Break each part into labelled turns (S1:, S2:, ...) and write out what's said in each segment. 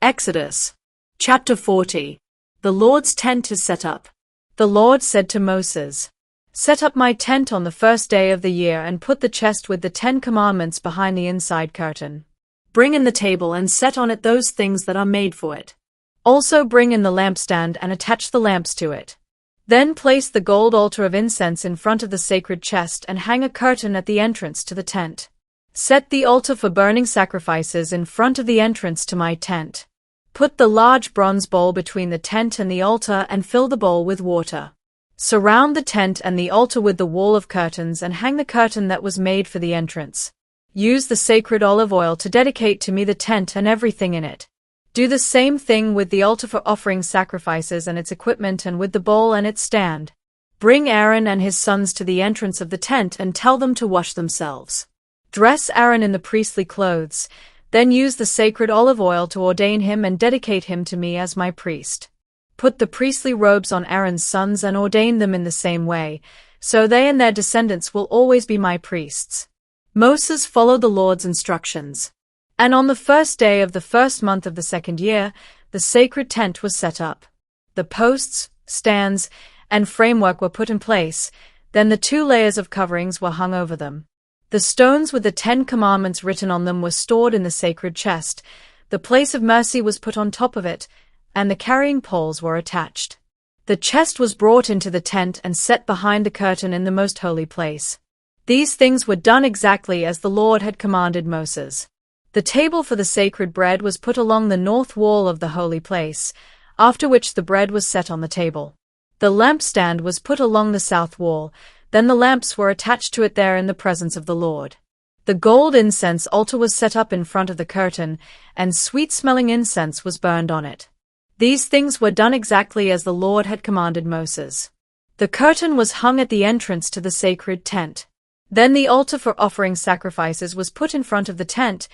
S1: Exodus. Chapter 40. The Lord's tent is set up. The Lord said to Moses, "Set up my tent on the first day of the year and put the chest with the 10 Commandments behind the inside curtain. Bring in the table and set on it those things that are made for it. Also bring in the lampstand and attach the lamps to it. Then place the gold altar of incense in front of the sacred chest and hang a curtain at the entrance to the tent. Set the altar for burning sacrifices in front of the entrance to my tent. Put the large bronze bowl between the tent and the altar and fill the bowl with water. Surround the tent and the altar with the wall of curtains and hang the curtain that was made for the entrance. Use the sacred olive oil to dedicate to me the tent and everything in it. Do the same thing with the altar for offering sacrifices and its equipment and with the bowl and its stand. Bring Aaron and his sons to the entrance of the tent and tell them to wash themselves. Dress Aaron in the priestly clothes, then use the sacred olive oil to ordain him and dedicate him to me as my priest. Put the priestly robes on Aaron's sons and ordain them in the same way, so they and their descendants will always be my priests." Moses followed the Lord's instructions. And on the first day of the first month of the second year, the sacred tent was set up. The posts, stands, and framework were put in place, then the 2 layers of coverings were hung over them. The stones with the 10 Commandments written on them were stored in the sacred chest, the place of mercy was put on top of it, and the carrying poles were attached. The chest was brought into the tent and set behind the curtain in the most holy place. These things were done exactly as the Lord had commanded Moses. The table for the sacred bread was put along the north wall of the holy place, after which the bread was set on the table. The lampstand was put along the south wall, then the lamps were attached to it there in the presence of the Lord. The gold incense altar was set up in front of the curtain, and sweet-smelling incense was burned on it. These things were done exactly as the Lord had commanded Moses. The curtain was hung at the entrance to the sacred tent. Then the altar for offering sacrifices was put in front of the tent,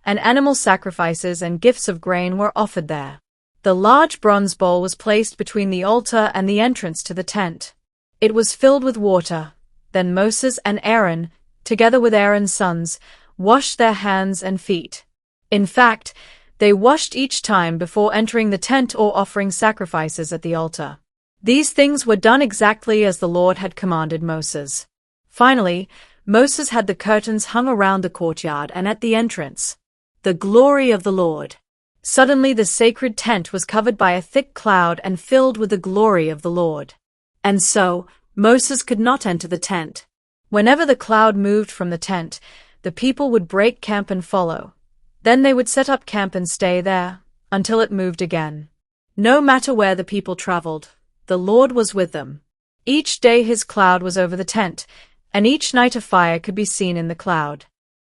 S1: and animal sacrifices and gifts of grain were offered there. The large bronze bowl was placed between the altar and the entrance to the tent. It was filled with water. Then Moses and Aaron, together with Aaron's sons, washed their hands and feet. In fact, they washed each time before entering the tent or offering sacrifices at the altar. These things were done exactly as the Lord had commanded Moses. Finally, Moses had the curtains hung around the courtyard and at the entrance. The glory of the Lord. Suddenly the sacred tent was covered by a thick cloud and filled with the glory of the Lord. And so, Moses could not enter the tent. Whenever the cloud moved from the tent, the people would break camp and follow. Then they would set up camp and stay there, until it moved again. No matter where the people traveled, the Lord was with them. Each day his cloud was over the tent, and each night a fire could be seen in the cloud.